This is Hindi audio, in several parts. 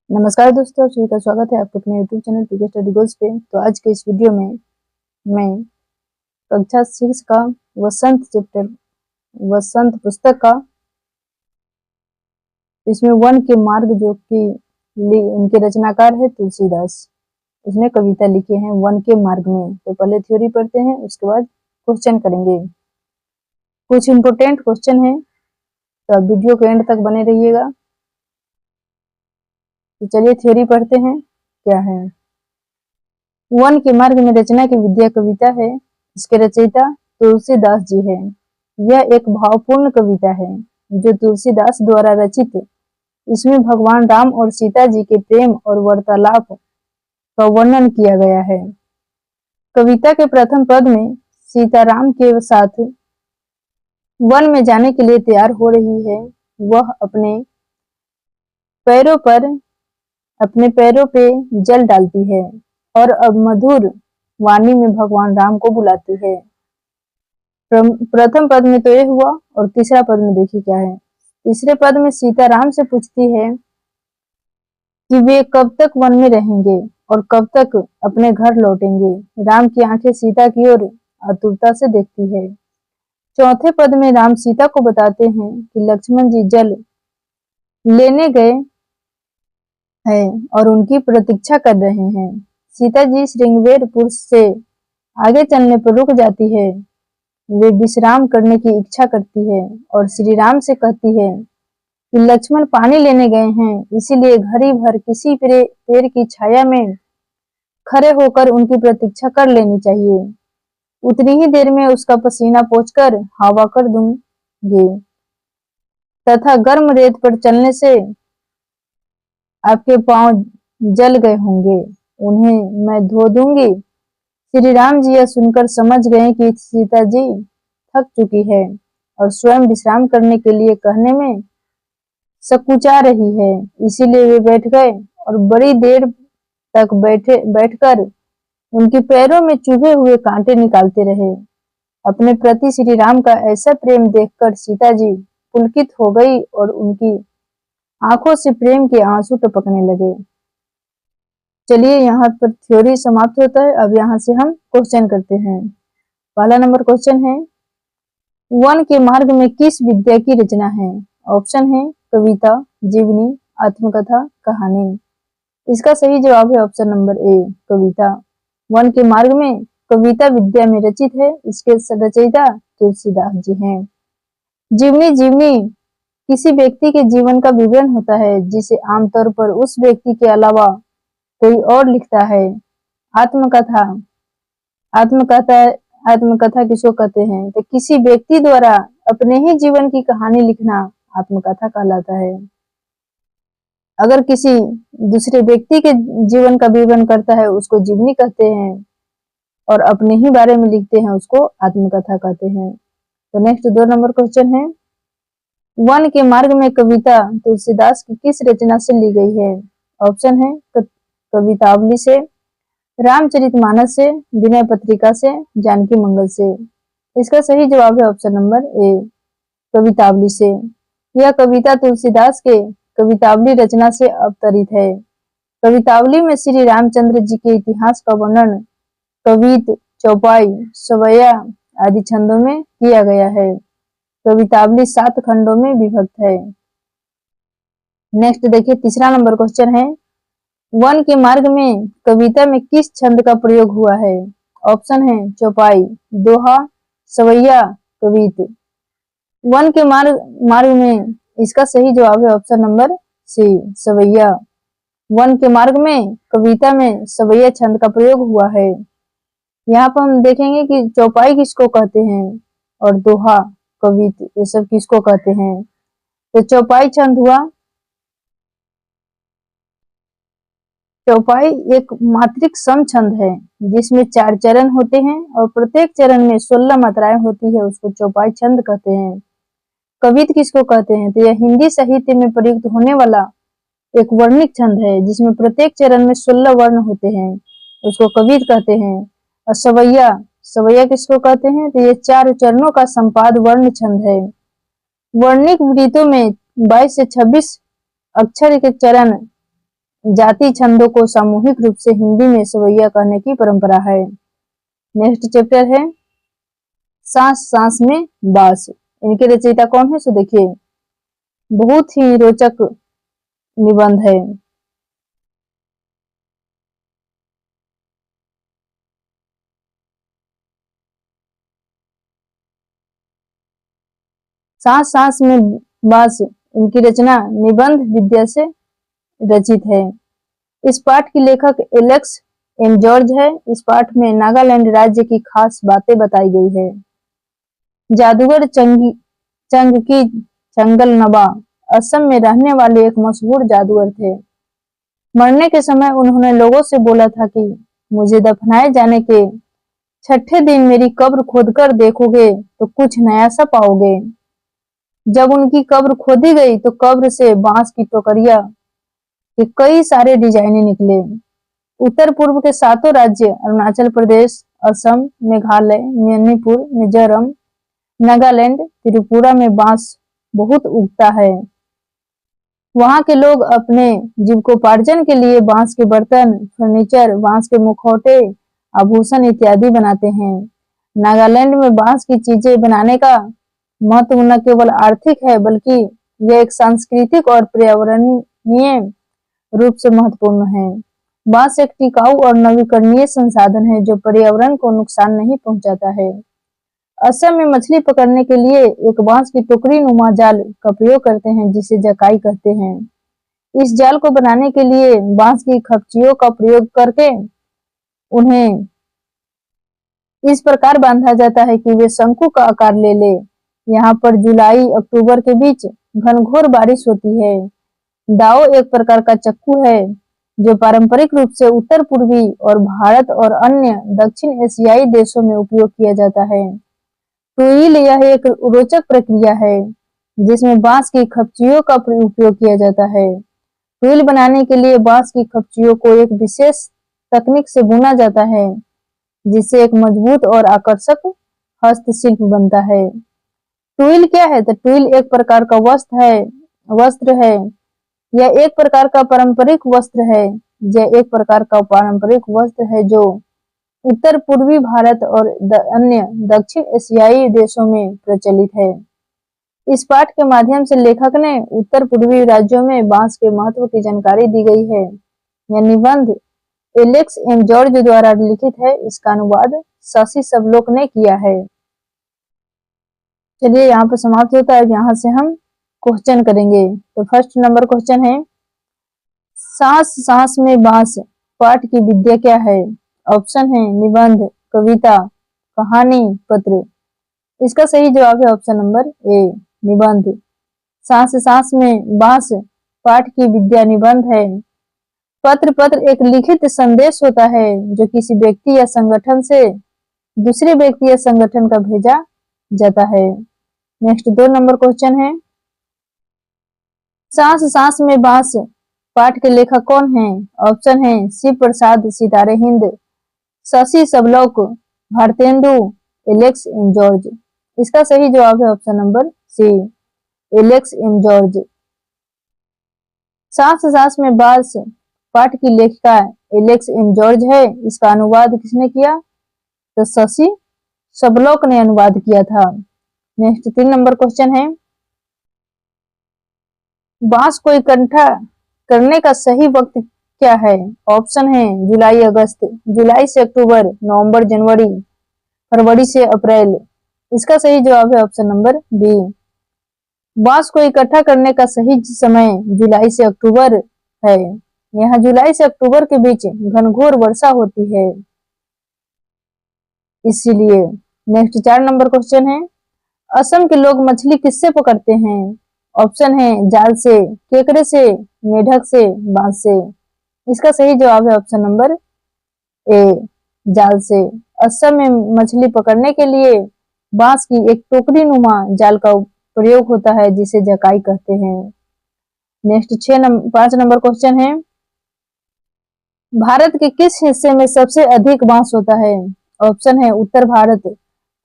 नमस्कार दोस्तों, सभी का स्वागत है आपके अपने YouTube चैनल पीके स्टडी गोल्स पे। तो आज के इस वीडियो में मैं कक्षा 6 का वसंत पुस्तक का इसमें वन के मार्ग जो कि इनके रचनाकार है तुलसीदास। इसने कविता लिखी है वन के मार्ग में। तो पहले थ्योरी पढ़ते हैं, उसके बाद क्वेश्चन करेंगे। कुछ इंपोर्टेंट क्वेश्चन है, तो आप वीडियो के एंड तक बने रहिएगा। तो चलिए थ्योरी पढ़ते हैं क्या है। वन के मार्ग में रचना की विद्या कविता है। इसके रचयिता तुलसीदास जी हैं। यह एक भावपूर्ण कविता है जो तुलसीदास द्वारा रचित। इसमें भगवान राम और सीता जी के प्रेम और वार्तालाप का वर्णन किया गया है। कविता के प्रथम पद में सीताराम के साथ वन में जाने के लिए तैयार हो रही है। वह अपने पैरों पे जल डालती है और अब मधुर वाणी में भगवान राम को बुलाती है। प्रथम पद में तो ये हुआ, और तीसरा पद में देखिए क्या है। तीसरे पद में सीता राम से पूछती है कि वे कब तक वन में रहेंगे और कब तक अपने घर लौटेंगे। राम की आंखें सीता की ओर आतुरता से देखती है। चौथे पद में राम सीता को बताते हैं कि लक्ष्मण जी जल लेने गए हैं और उनकी प्रतीक्षा कर रहे हैं। सीता जी श्रृंगवेरपुर से आगे चलने पर रुक जाती है। वे विश्राम करने की इच्छा करती है और श्री राम से कहती है कि लक्ष्मण पानी लेने गए हैं, इसीलिए घड़ी भर किसी पेड़ की छाया में खड़े होकर उनकी प्रतीक्षा कर लेनी चाहिए। उतनी ही देर में उसका पसीना पोंछकर हवा कर दूंगे तथा गर्म रेत पर चलने से आपके पांव जल गए होंगे, उन्हें मैं धो दूंगी। श्री राम जी यह सुनकर समझ गए कि सीता जी थक चुकी है और स्वयं विश्राम करने के लिए कहने में सकुचा रही है, इसीलिए वे बैठ गए और बड़ी देर तक बैठकर उनके पैरों में चुभे हुए कांटे निकालते रहे। अपने प्रति श्री राम का ऐसा प्रेम देखकर सीता जी पुलकित हो गई और उनकी आंखों से प्रेम के आंसू टपकने लगे। चलिए यहाँ पर थ्योरी समाप्त होता है। अब यहाँ से हम क्वेश्चन करते हैं। पहला नंबर क्वेश्चन है, वन के मार्ग में किस विद्या की रचना है। ऑप्शन है कविता, जीवनी, आत्मकथा, कहानी। इसका सही जवाब है option number A, Kavita. One के मार्ग में कविता विद्या में रचित है। इसके रचयिता तुलसीदास जी हैं। जीवनी किसी व्यक्ति के जीवन का विवरण होता है जिसे आमतौर पर उस व्यक्ति के अलावा कोई और लिखता है। आत्मकथा आत्मकथा आत्मकथा किसको कहते हैं, तो किसी व्यक्ति द्वारा अपने ही जीवन की कहानी लिखना आत्मकथा कहलाता है। अगर किसी दूसरे व्यक्ति के जीवन का विवरण करता है उसको जीवनी कहते हैं, और अपने ही बारे में लिखते हैं उसको आत्मकथा कहते हैं। तो नेक्स्ट 2 नंबर क्वेश्चन है, वन के मार्ग में कविता तुलसीदास की किस रचना से ली गई है। ऑप्शन है कवितावली से, रामचरितमानस से, विनय पत्रिका से, जानकी मंगल से। इसका सही जवाब है ऑप्शन नंबर ए, कवितावली से। यह कविता तुलसीदास के कवितावली रचना से अवतरित है। कवितावली में श्री रामचंद्र जी के इतिहास का वर्णन कवित, चौपाई, सवैया आदि छंदों में किया गया है। कवितावली 7 खंडों में विभक्त है। नेक्स्ट देखिए तीसरा नंबर क्वेश्चन है, वन के मार्ग में कविता में किस छंद का प्रयोग हुआ है। ऑप्शन है चौपाई, दोहा, सवैया, कवित। वन के मार्ग में इसका सही जवाब है ऑप्शन नंबर सी, सवैया। वन के मार्ग में कविता में सवैया छंद का प्रयोग हुआ है। यहाँ पर हम देखेंगे कि चौपाई किसको कहते हैं और दोहा, कवित, ये सब किसको कहते हैं। तो चौपाई छंद हुआ, चौपाई एक मात्रिक सम छंद है जिसमें 4 चरण होते हैं और प्रत्येक चरण में 16 मात्राएं होती है, उसको चौपाई छंद कहते हैं। कवित किसको कहते हैं, तो यह हिंदी साहित्य में प्रयुक्त होने वाला एक वर्णिक छंद है जिसमें प्रत्येक चरण में 16 वर्ण होते हैं, उसको कवित कहते हैं। और सवैया किसको कहते हैं, तो ये 4 चरणों का संपाद वर्ण छंद है। वर्णिक वृत्तों में 22 से 26 अक्षर के चरण जाति छंदों को सामूहिक रूप से हिंदी में सवैया कहने की परंपरा है। नेक्स्ट चैप्टर है सांस सांस में बास। इनके रचयिता कौन है? सो देखिए, बहुत ही रोचक निबंध है। सांस सांस में बास, इनकी रचना निबंध विद्या से रचित है। इस पाठ की लेखक एलेक्स एम जॉर्ज है। इस पाठ में नागालैंड राज्य की खास बातें बताई गई है। जादूगर चंगकी चंगलनबा असम में रहने वाले एक मशहूर जादूगर थे। मरने के समय उन्होंने लोगों से बोला था कि मुझे दफनाए जाने के छठे दिन मेरी कब्र खोदकर देखोगे तो कुछ नया सा पाओगे। जब उनकी कब्र खोदी गई तो कब्र से बांस की टोकरियां के कई सारे डिजाइने निकले। उत्तर पूर्व के सातों राज्य अरुणाचल प्रदेश, असम, मेघालय, मणिपुर, मिजोरम, नागालैंड, त्रिपुरा में बांस बहुत उगता है। वहां के लोग अपने जीविकोपार्जन के लिए बांस के बर्तन, फर्नीचर, बांस के मुखौटे, आभूषण इत्यादि बनाते हैं। नागालैंड में बांस की चीजें बनाने का महत्व न केवल आर्थिक है बल्कि यह एक सांस्कृतिक और पर्यावरणीय रूप से महत्वपूर्ण है। बांस एक टिकाऊ और नवीकरणीय संसाधन है जो पर्यावरण को नुकसान नहीं पहुंचाता है। असम में मछली पकड़ने के लिए एक बांस की टोकरी नुमा जाल का प्रयोग करते हैं जिसे जकाई कहते हैं। इस जाल को बनाने के लिए बांस की खपचियों का प्रयोग करके उन्हें इस प्रकार बांधा जाता है कि वे शंकु का आकार ले ले। यहाँ पर जुलाई अक्टूबर के बीच घनघोर बारिश होती है। दाओ एक प्रकार का चक्कू है जो पारंपरिक रूप से उत्तर पूर्वी और भारत और अन्य दक्षिण एशियाई देशों में उपयोग किया जाता है। टूल यह एक रोचक प्रक्रिया है जिसमें बांस की खपचियों का उपयोग किया जाता है। टूल बनाने के लिए बांस की खपचियों को एक विशेष तकनीक से बुना जाता है जिससे एक मजबूत और आकर्षक हस्तशिल्प बनता है। टूल क्या है? तो टूल एक प्रकार का वस्त्र है। यह एक प्रकार का पारंपरिक वस्त्र है। यह एक प्रकार का पारंपरिक वस्त्र है जो उत्तर पूर्वी भारत और अन्य दक्षिण एशियाई देशों में प्रचलित है। इस पाठ के माध्यम से लेखक ने उत्तर पूर्वी राज्यों में बांस के महत्व की जानकारी दी गई है। यह निबंध एलेक्स एम जॉर्ज द्वारा लिखित है। इसका अनुवाद शशि सबलोक ने किया है। चलिए यहाँ पर समाप्त होता है। यहाँ से हम क्वेश्चन करेंगे। तो फर्स्ट नंबर क्वेश्चन है, सांस सांस में बांस पाठ की विद्या क्या है? ऑप्शन है निबंध, कविता, कहानी, पत्र। इसका सही जवाब है ऑप्शन नंबर ए, निबंध। सांस सांस में बांस पाठ की विद्या निबंध है। पत्र एक लिखित संदेश होता है जो किसी व्यक्ति या संगठन से दूसरे व्यक्ति या संगठन का भेजा जाता है। नेक्स्ट 2 नंबर क्वेश्चन है, सांस सांस में बांस पाठ के लेखक कौन है? ऑप्शन है Shiv Prasad Sitare Hind, Shashi Sablok, Bharatendu, Alex M George. इसका सही जवाब है option number C, Alex M George. सांस सांस में बांस पाठ की लेखिका एलेक्स एम जॉर्ज है। इसका अनुवाद किसने किया? तो शशि सबलोक ने अनुवाद किया था। नेक्स्ट 3 नंबर क्वेश्चन है, बांस को इकट्ठा करने का सही वक्त क्या है? ऑप्शन है जुलाई अगस्त, जुलाई से अक्टूबर, नवंबर जनवरी, फरवरी से अप्रैल। इसका सही जवाब है ऑप्शन नंबर बी। बांस को इकट्ठा करने का सही समय जुलाई से अक्टूबर है। यहाँ जुलाई से अक्टूबर के बीच घनघोर वर्षा होती है इसीलिए। नेक्स्ट 4 नंबर क्वेश्चन है, असम के लोग मछली किससे पकड़ते हैं? ऑप्शन है जाल से, केकड़े से, मेढक से, बांस से। इसका सही जवाब है ऑप्शन नंबर ए, जाल से। असम में मछली पकड़ने के लिए बांस की एक टोकरी नुमा जाल का प्रयोग होता है जिसे जकाई कहते हैं। नेक्स्ट 5 नंबर क्वेश्चन है, भारत के किस हिस्से में सबसे अधिक बांस होता है? ऑप्शन है उत्तर भारत,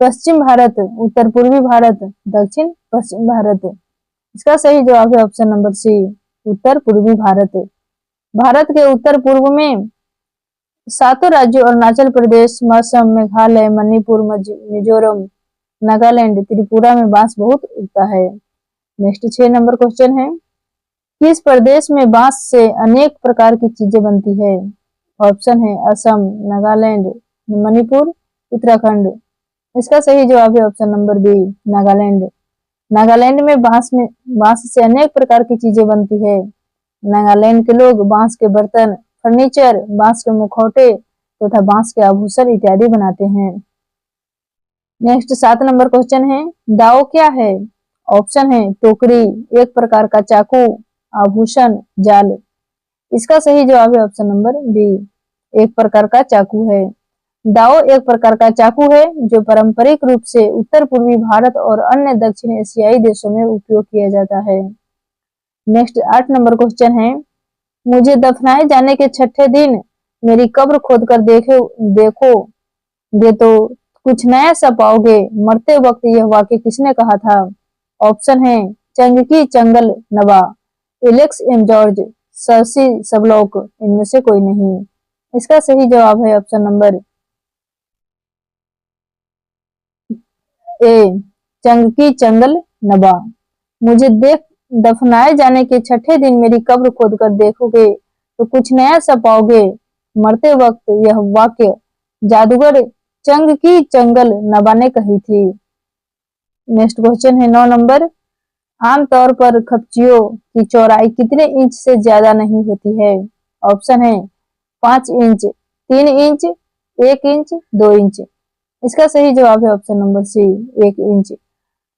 पश्चिम भारत, उत्तर पूर्वी भारत, दक्षिण पश्चिम भारत। इसका सही जवाब है ऑप्शन नंबर सी, उत्तर पूर्वी भारत। भारत के उत्तर पूर्व में सातों राज्यों अरुणाचल प्रदेश, असम, मेघालय, मणिपुर, मिजोरम, नागालैंड, त्रिपुरा में बांस बहुत उगता है। नेक्स्ट 6 नंबर क्वेश्चन है, किस प्रदेश में बांस से अनेक प्रकार की चीजें बनती है? ऑप्शन है असम, नागालैंड, मणिपुर, उत्तराखंड। इसका सही जवाब है option number B, Nagaland. Nagaland में बांस से अनेक प्रकार की चीजें बनती है। नागालैंड के लोग बांस के बर्तन, फर्नीचर, बांस के मुखौटे तथा बांस के आभूषण इत्यादि बनाते हैं। नेक्स्ट 7 नंबर क्वेश्चन है, दाव क्या है? ऑप्शन है टोकरी, एक प्रकार का चाकू, आभूषण, जाल। इसका सही जवाब है ऑप्शन नंबर बी, एक प्रकार का चाकू है। दाव एक प्रकार का चाकू है जो पारंपरिक रूप से उत्तर पूर्वी भारत और अन्य दक्षिण एशियाई देशों में उपयोग किया जाता है। नेक्स्ट 8 नंबर क्वेश्चन है, मुझे दफनाए जाने के छठे दिन मेरी कब्र खोद कर देखोगे तो कुछ नया सा पाओगे, मरते वक्त यह वाक्य किसने कहा था? ऑप्शन है चंगकी चंगल नवा, एलेक्स एम जॉर्ज, सर्सी सबलॉक, इनमें से कोई नहीं। इसका सही जवाब है ऑप्शन नंबर ए, चंगकी चंगल नबा। मुझे दफनाए जाने के छठे दिन मेरी कब्र खोद कर देखोगे तो कुछ नया सा पाओगे, मरते वक्त यह वाक्य जादूगर चंगकी चंगल नबा ने कही थी। नेक्स्ट क्वेश्चन है 9 नंबर, आमतौर पर खपचियों की चौड़ाई कितने इंच से ज्यादा नहीं होती है? ऑप्शन है 5 इंच, 3 इंच, 1 इंच, 2 इंच। इसका सही जवाब है ऑप्शन नंबर सी, 1 इंच।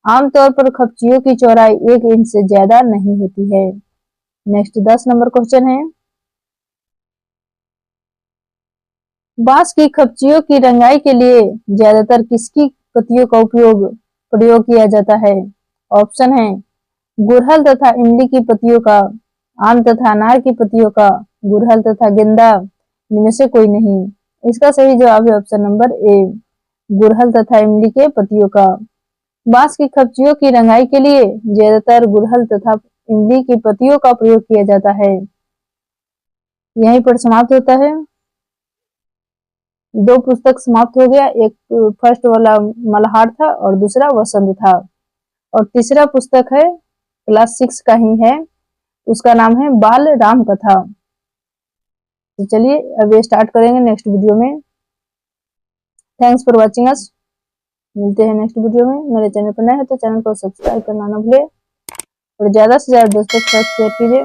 आमतौर पर खपचियों की चौड़ाई 1 इंच से ज्यादा नहीं होती है। नेक्स्ट 10 नंबर क्वेश्चन है, बांस की खपचियों की रंगाई के लिए ज्यादातर किसकी पत्तियों का प्रयोग किया जाता है? ऑप्शन है गुड़हल तथा इमली की पत्तियों का, आम तथा अनार की पत्तियों का, गुड़हल तथा गेंदा, इनमें से कोई नहीं। इसका सही जवाब है ऑप्शन नंबर ए, गुड़हल तथा इमली के पत्तियों का। बांस की खपचियों की रंगाई के लिए ज्यादातर गुड़हल तथा इमली की पत्तियों का प्रयोग किया जाता है। यहीं पर समाप्त होता है। 2 पुस्तक समाप्त हो गया, एक फर्स्ट वाला मल्हार था और दूसरा वसंत था, और तीसरा पुस्तक है क्लास 6 का ही है, उसका नाम है बाल राम कथा। तो चलिए अब स्टार्ट करेंगे नेक्स्ट वीडियो में। Thanks for watching us. मिलते हैं नेक्स्ट वीडियो में। मेरे चैनल पर नए हैं तो चैनल को सब्सक्राइब करना ना भूले और ज्यादा से ज्यादा दोस्तों के साथ शेयर कीजिए।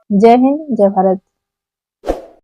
जय हिंद, जय भारत।